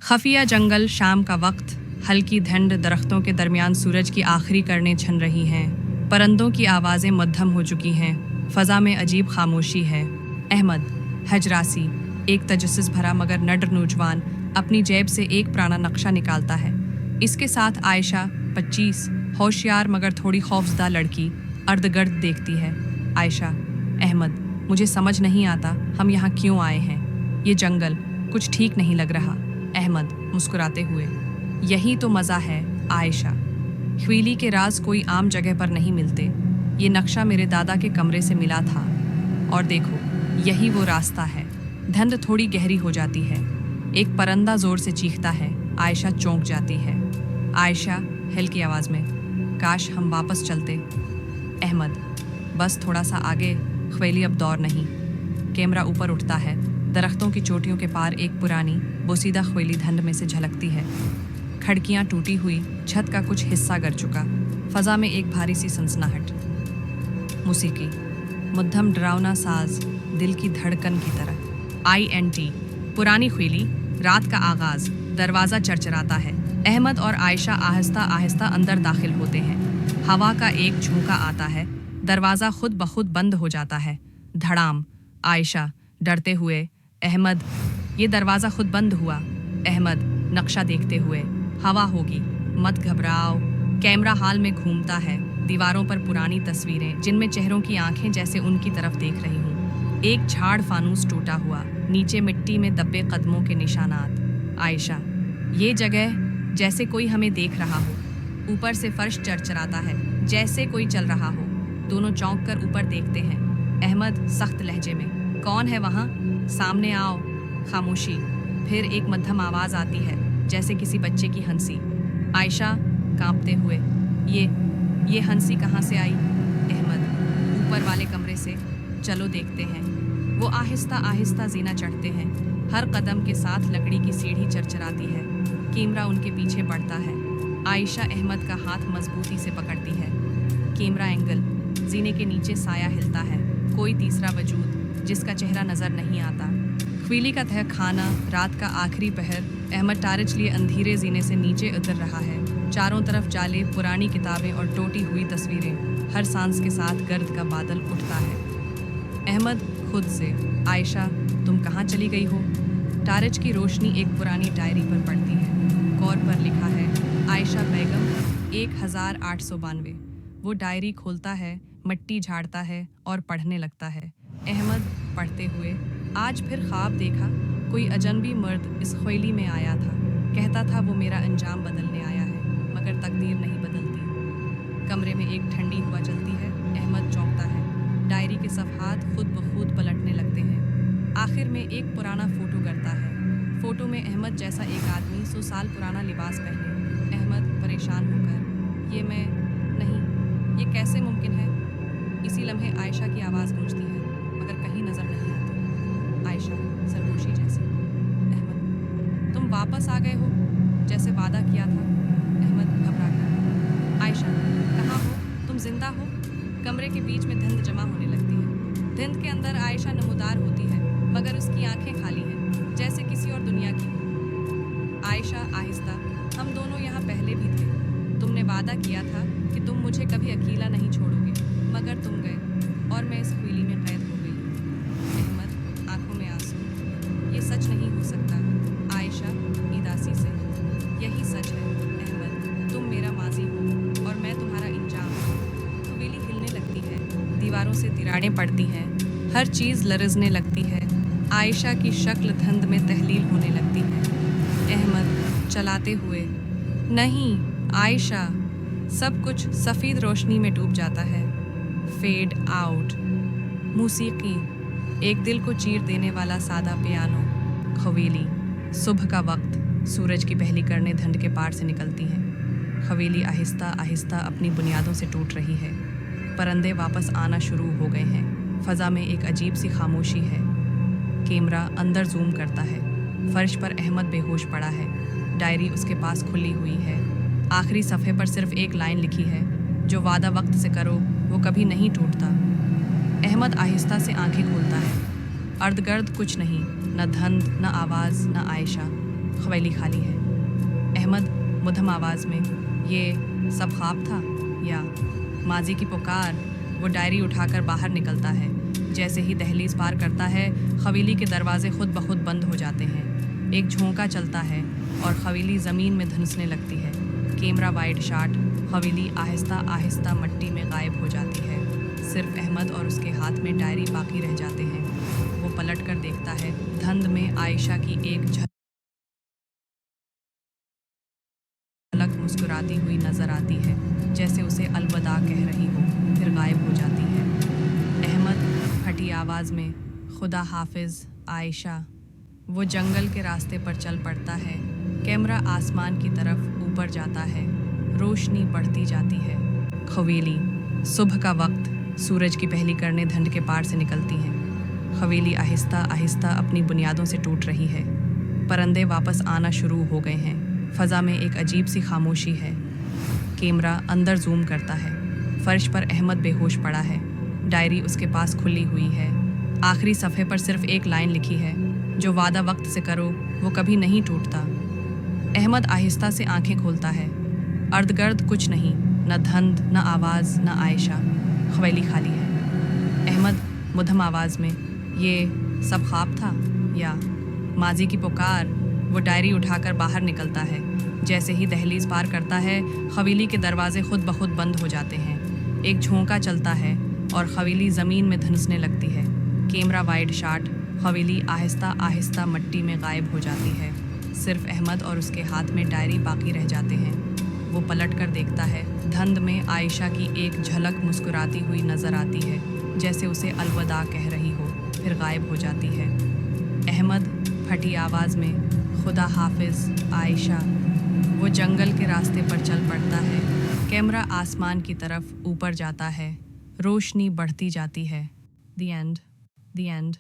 खफिया जंगल, शाम का वक्त, हल्की धुंध, दरख्तों के दरमियान सूरज की आखिरी किरणें छन रही हैं। परंदों की आवाज़ें मद्धम हो चुकी हैं। फ़ज़ा में अजीब खामोशी है। अहमद हजरासी, एक तजस्सुस भरा मगर नड्र नौजवान, अपनी जेब से एक पुराना नक्शा निकालता है। इसके साथ आयशा 25, होशियार मगर थोड़ी खौफजदा लड़की, अर्द-गिर्द देखती है। आयशा, अहमद, मुझे समझ नहीं आता हम यहाँ क्यों आए हैं। ये जंगल कुछ ठीक नहीं लग रहा। अहमद मुस्कुराते हुए, यही तो मज़ा है आयशा। ख्वीली के राज कोई आम जगह पर नहीं मिलते। ये नक्शा मेरे दादा के कमरे से मिला था। और देखो, यही वो रास्ता है। धुंध थोड़ी गहरी हो जाती है। एक परिंदा ज़ोर से चीखता है। आयशा चौंक जाती है। आयशा हल्की आवाज़ में, काश हम वापस चलते। अहमद, बस थोड़ा सा आगे, ख्वीली अब दौर नहीं। कैमरा ऊपर उठता है। दरख्तों की चोटियों के पार एक पुरानी बोसीदा ख्वीली धुंध में से झलकती है। खिड़कियाँ टूटी हुई, छत का कुछ हिस्सा गिर चुका। फ़ज़ा में एक भारी सी सनसनाहट। मौसीकी, मध्यम डरावना साज, दिल की धड़कन की तरह। INT, पुरानी ख्वीली, रात का आगाज़। दरवाज़ा चरचराता है। अहमद और आयशा आहिस्ता आहिस्ता अंदर दाखिल होते हैं। हवा का एक झोंका आता है। दरवाज़ा खुद ब खुद बंद हो जाता है। धड़ाम। आयशा डरते हुए, अहमद, ये दरवाज़ा खुद बंद हुआ। अहमद नक्शा देखते हुए, हवा होगी, मत घबराओ। कैमरा हाल में घूमता है। दीवारों पर पुरानी तस्वीरें, जिनमें चेहरों की आंखें जैसे उनकी तरफ देख रही हूँ। एक झाड़ फानूस टूटा हुआ, नीचे मिट्टी में दबे कदमों के निशानात। आयशा, ये जगह जैसे कोई हमें देख रहा हो। ऊपर से फर्श चरचराता है, जैसे कोई चल रहा हो। दोनों चौंक कर ऊपर देखते हैं। अहमद सख्त लहजे में, कौन है वहाँ? सामने आओ। खामोशी। फिर एक मध्यम आवाज़ आती है, जैसे किसी बच्चे की हंसी। आयशा कांपते हुए, ये हंसी कहाँ से आई? अहमद, ऊपर वाले कमरे से, चलो देखते हैं। वो आहिस्ता आहिस्ता जीना चढ़ते हैं। हर कदम के साथ लकड़ी की सीढ़ी चरचराती है। कैमरा उनके पीछे बढ़ता है। आयशा अहमद का हाथ मजबूती से पकड़ती है। कैमरा एंगल, जीने के नीचे साया हिलता है। कोई तीसरा वजूद जिसका चेहरा नज़र नहीं आता। ख्वीली का तह खाना, रात का आखिरी पहर। अहमद टारिच लिए अंधेरे जीने से नीचे उतर रहा है। चारों तरफ जाले, पुरानी किताबें और टूटी हुई तस्वीरें। हर सांस के साथ गर्द का बादल उठता है। अहमद खुद से, आयशा, तुम कहाँ चली गई हो? टारिच की रोशनी एक पुरानी डायरी पर पड़ती है। कौर पर लिखा है, आयशा बेगम 1892। वो डायरी खोलता है, मिट्टी झाड़ता है और पढ़ने लगता है। अहमद पढ़ते हुए, आज फिर ख्वाब देखा। कोई अजनबी मर्द इस ख्वीली में आया था। कहता था वो मेरा अंजाम बदलने आया है, मगर तकदीर नहीं बदलती। कमरे में एक ठंडी हवा चलती है। अहमद चौंकता है। डायरी के सफ़हात खुद ब खुद पलटने लगते हैं। आखिर में एक पुराना फ़ोटो करता है। फ़ोटो में अहमद जैसा एक आदमी 100 साल पुराना लिबास पहने। अहमद परेशान होकर, ये मैं नहीं, ये कैसे मुमकिन है? इसी लम्हे आयशा की आवाज़ गूंजती है, मगर कहीं नज़र नहीं आती। आयशा सरगोशी जैसी, अहमद, तुम वापस आ गए हो, जैसे वादा किया था। अहमद घबरा गया। आयशा, कहाँ हो? तुम जिंदा हो? कमरे के बीच में धुंध जमा होने लगती है। धुंध के अंदर आयशा नमूदार होती है, मगर उसकी आंखें खाली हैं, जैसे किसी और दुनिया की। आयशा आहिस्ता, हम दोनों यहाँ पहले भी थे। तुमने वादा किया था कि तुम मुझे कभी अकेला नहीं छोड़ोगे, मगर तुम गए और मैं इस ख्वीली में कैद हो गई। अहमद आंखों में आंसू, ये सच नहीं हो सकता। आयशा उदासी से, यही सच है अहमद, तुम मेरा माजी हो और मैं तुम्हारा इंजाम। ख्वीली हिलने लगती है। दीवारों से तिराड़ें पड़ती हैं। हर चीज़ लरजने लगती है। आयशा की शक्ल धुंध में तहलील होने लगती है। अहमद चलाते हुए, नहीं आयशा। सब कुछ सफ़ेद रोशनी में डूब जाता है। Fade out. मौसीकी, एक दिल को चीर देने वाला सादा पियानो। ख्वीली, सुबह का वक्त, सूरज की पहली किरणें धुंध के पार से निकलती हैं। ख्वीली आहिस्ता आहिस्ता अपनी बुनियादों से टूट रही है। परिंदे वापस आना शुरू हो गए हैं। फ़ज़ा में एक अजीब सी खामोशी है। कैमरा अंदर जूम करता है। फर्श पर अहमद बेहोश पड़ा है। डायरी उसके पास खुली हुई है। आखिरी सफ़े पर सिर्फ एक लाइन लिखी है, जो वादा वक्त से करो वो कभी नहीं टूटता। अहमद आहिस्ता से आंखें खोलता है। अर्द-गिर्द कुछ नहीं, न धुंध, न आवाज़, न आयशा। खवेली खाली है। अहमद मुधम आवाज़ में, ये सब ख्वाब था या माजी की पुकार। वो डायरी उठाकर बाहर निकलता है। जैसे ही दहलीज पार करता है, खवेली के दरवाजे खुद ब खुद बंद हो जाते हैं। एक झोंका चलता है और खवेली ज़मीन में धंसने लगती है। Camera wide shot, खवेली Aahista Aahista मिट्टी में गायब हो जाती है। सिर्फ अहमद और उसके हाथ में डायरी बाकी रह जाते हैं। वो पलट कर देखता है। धुंध में आयशा की एक झलक मुस्कुराती हुई नजर आती है, जैसे उसे अलविदा कह रही हो, फिर गायब हो जाती है। अहमद फटी आवाज़ में, खुदा हाफिज आयशा। वो जंगल के रास्ते पर चल पड़ता है। कैमरा आसमान की तरफ ऊपर जाता है। रोशनी बढ़ती जाती है। खवेली, सुबह का वक्त, सूरज की पहली किरणें धुंध के पार से निकलती हैं। खवेली आहिस्ता आहिस्ता अपनी बुनियादों से टूट रही है। परिंदे वापस आना शुरू हो गए हैं। फ़ज़ा में एक अजीब सी खामोशी है। कैमरा अंदर जूम करता है। फर्श पर अहमद बेहोश पड़ा है। डायरी उसके पास खुली हुई है। आखिरी सफ़े पर सिर्फ एक लाइन लिखी है, जो वादा वक्त से करो वो कभी नहीं टूटता। अहमद आहिस्ता से आंखें खोलता है। अर्धगर्द कुछ नहीं, न धुंध, न आवाज़, न आयशा। खवेली खाली है। अहमद मुधम आवाज़ में, ये सब ख्वाब था या माजी की पुकार। वो डायरी उठाकर बाहर निकलता है। जैसे ही दहलीज पार करता है, खवेली के दरवाजे खुद ब खुद बंद हो जाते हैं। एक झोंका चलता है और खवेली ज़मीन में धंसने लगती है। Camera wide shot, खवेली Aahista Aahista मिट्टी में गायब हो जाती है। सिर्फ अहमद और उसके हाथ में डायरी बाकी रह जाते हैं। वो पलट कर देखता है। धुंध में आयशा की एक झलक मुस्कुराती हुई नजर आती है, जैसे उसे अलविदा कह रही हो, फिर गायब हो जाती है। अहमद फटी आवाज़ में, खुदा हाफिज आयशा। वो जंगल के रास्ते पर चल पड़ता है। कैमरा आसमान की तरफ ऊपर जाता है। रोशनी बढ़ती जाती है। The end.